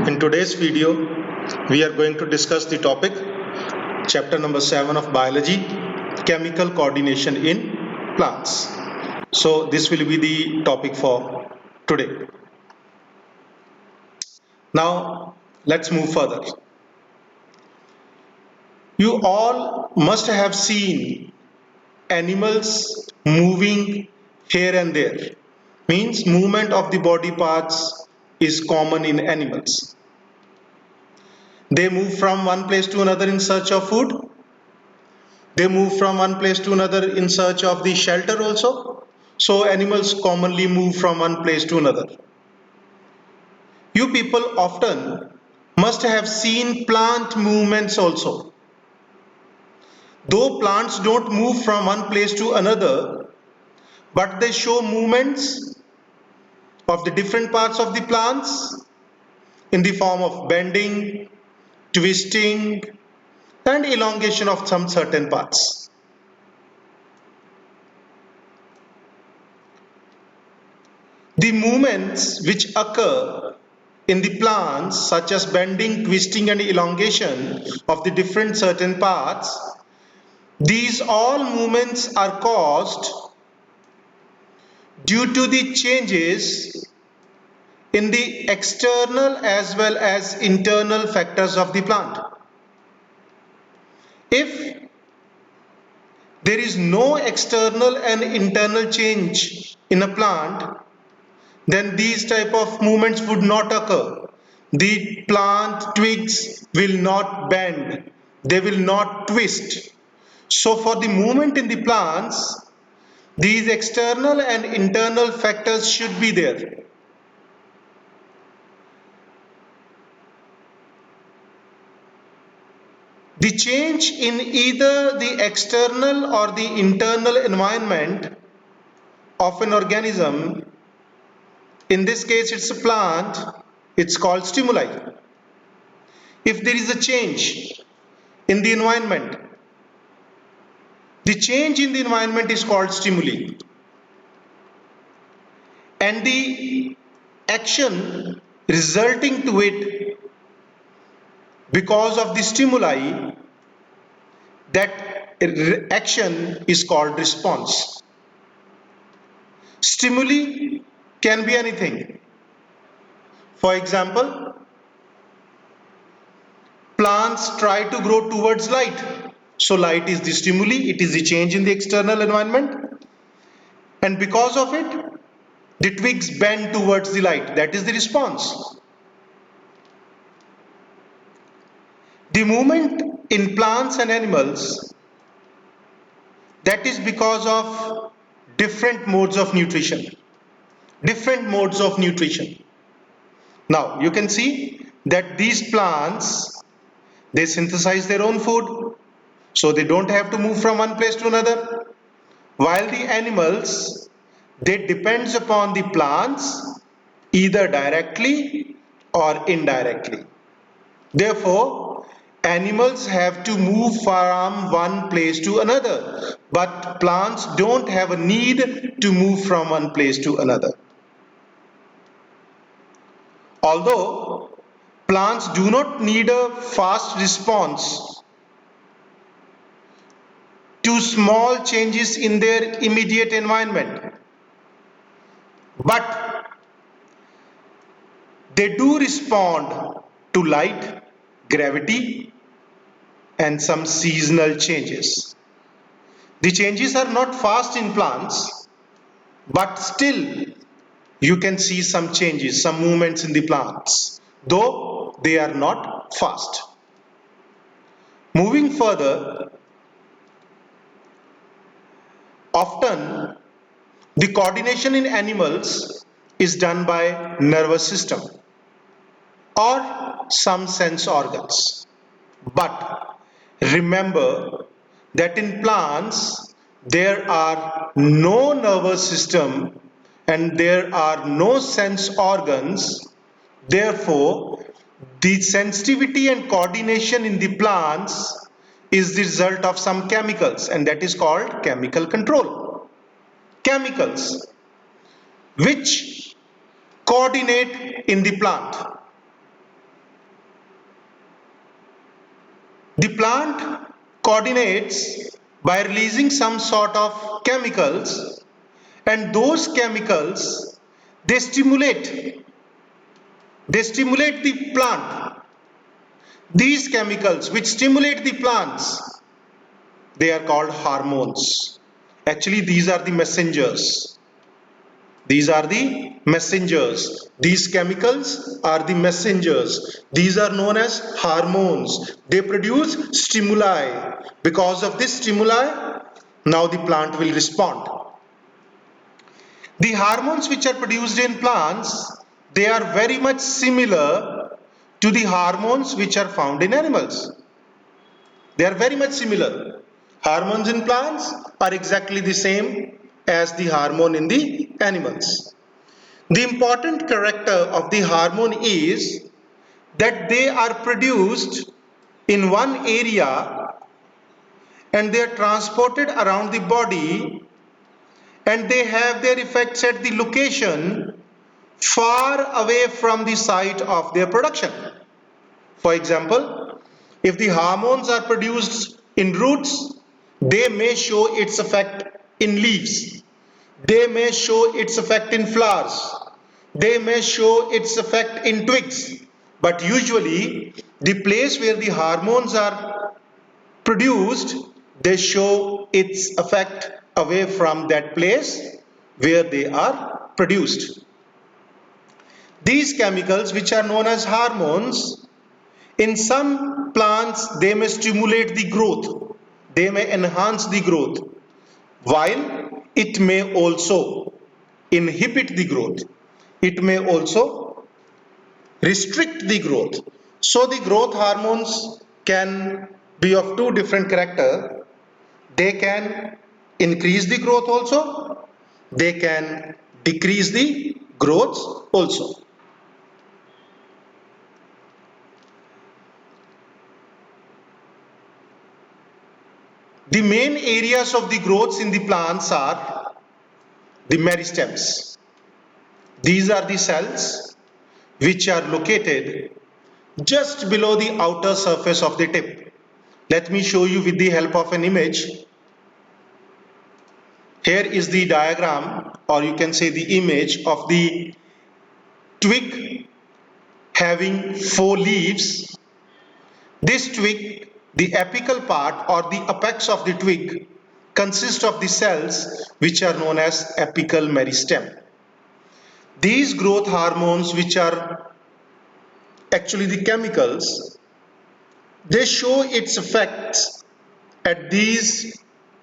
In today's video, we are going to discuss the topic, chapter number 7 of biology, chemical coordination in plants. So this will be the topic for today. Now let's move further. You all must have seen animals moving here and there. Means movement of the body parts is common in animals. They move from one place to another in search of food. They move from one place to another in search of the shelter also. So animals commonly move from one place to another. You people often must have seen plant movements also. Though plants don't move from one place to another, but they show movements of the different parts of the plants in the form of bending, twisting, and elongation of some certain parts. The movements which occur in the plants, such as bending, twisting, and elongation of the different certain parts, these all movements are caused due to the changes in the external as well as internal factors of the plant. If there is no external and internal change in a plant, then these type of movements would not occur. The plant twigs will not bend, they will not twist. So for the movement in the plants, these external and internal factors should be there. The change in either the external or the internal environment of an organism, in this case it's a plant, it's called stimuli. If there is a change in the environment, the change in the environment is called stimuli. And the action resulting to it because of the stimuli, that action is called response. Stimuli can be anything. For example, plants try to grow towards light. So light is the stimuli, it is the change in the external environment. And because of it, the twigs bend towards the light. That is the response. The movement in plants and animals, that is because of different modes of nutrition. Different modes of nutrition. Now you can see that these plants, they synthesize their own food, so they don't have to move from one place to another. While the animals, they depends upon the plants either directly or indirectly. Therefore, animals have to move from one place to another, but plants don't have a need to move from one place to another. Although plants do not need a fast response to small changes in their immediate environment, but they do respond to light, gravity, and some seasonal changes. The changes are not fast in plants, but still you can see some changes, some movements in the plants, though they are not fast. Moving further, often the coordination in animals is done by nervous system or some sense organs. But remember that in plants there are no nervous system and there are no sense organs. Therefore, the sensitivity and coordination in the plants is the result of some chemicals, and that is called chemical control. Chemicals which coordinate in the plant. The plant coordinates by releasing some sort of chemicals, and those chemicals they stimulate the plant. These chemicals which stimulate the plants, they are called hormones. Actually, these are the messengers. These are the messengers. These chemicals are the messengers. These are known as hormones. They produce stimuli. Because of this stimuli, now the plant will respond. The hormones which are produced in plants, they are very much similar to the hormones which are found in animals. They are very much similar. Hormones in plants are exactly the same as the hormone in the animals. The important character of the hormone is that they are produced in one area and they are transported around the body, and they have their effects at the location far away from the site of their production. For example, if the hormones are produced in roots, they may show its effect in leaves. They may show its effect in flowers. They may show its effect in twigs. But usually, the place where the hormones are produced, they show its effect away from that place where they are produced. These chemicals, which are known as hormones, in some plants they may stimulate the growth, they may enhance the growth, while it may also inhibit the growth. It may also restrict the growth. So the growth hormones can be of two different character. They can increase the growth also, they can decrease the growth also. The main areas of the growths in the plants are the meristems. These are the cells which are located just below the outer surface of the tip. Let me show you with the help of an image. Here is the diagram, or you can say the image of the twig having 4 leaves. This twig, the apical part or the apex of the twig, consists of the cells which are known as apical meristem. These growth hormones, which are actually the chemicals, they show its effects at these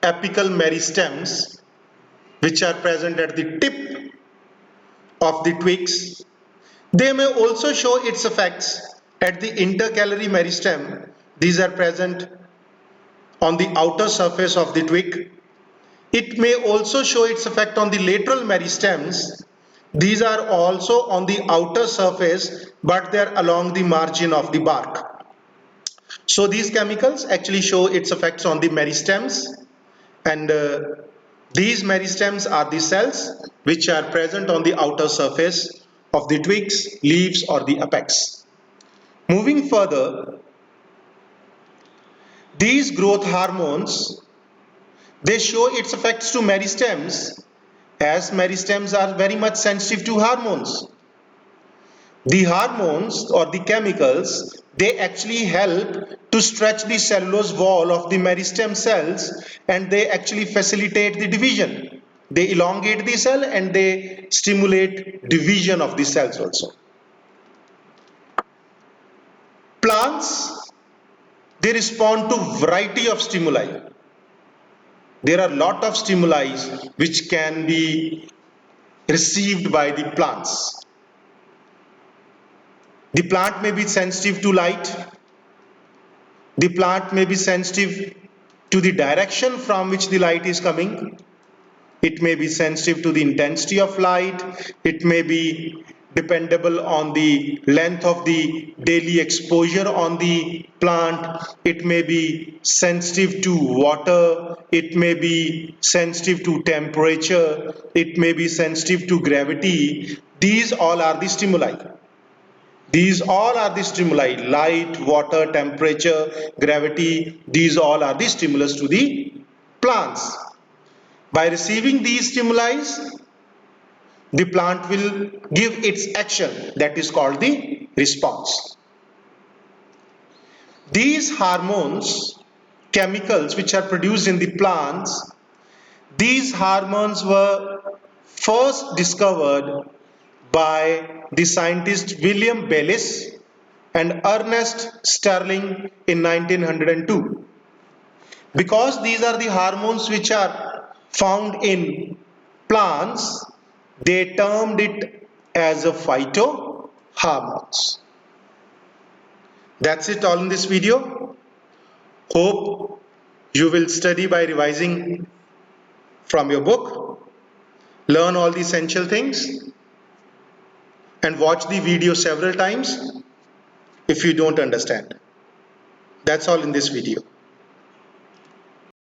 apical meristems which are present at the tip of the twigs. They may also show its effects at the intercalary meristem. These are present on the outer surface of the twig. It may also show its effect on the lateral meristems. These are also on the outer surface, but they are along the margin of the bark. So these chemicals actually show its effects on the meristems, and these meristems are the cells which are present on the outer surface of the twigs, leaves, or the apex. Moving further, these growth hormones, they show its effects to meristems, as meristems are very much sensitive to hormones. The hormones or the chemicals, they actually help to stretch the cellulose wall of the meristem cells, and they actually facilitate the division. They elongate the cell and they stimulate division of the cells also. Plants, they respond to variety of stimuli. There are lot of stimuli which can be received by the plants. The plant may be sensitive to light. The plant may be sensitive to the direction from which the light is coming. It may be sensitive to the intensity of light. It may be dependable on the length of the daily exposure on the plant. It may be sensitive to water. It may be sensitive to temperature. It may be sensitive to gravity. These all are the stimuli. These all are the stimuli: light, water, temperature, gravity. These all are the stimulus to the plants. By receiving these stimuli, the plant will give its action, that is called the response. These hormones, chemicals which are produced in the plants, these hormones were first discovered by the scientist William Bayliss and Ernest Sterling in 1902. Because these are the hormones which are found in plants, they termed it as a phytohormones. That's it all in this video. Hope you will study by revising from your book, learn all the essential things, and watch the video several times if you don't understand. That's all in this video.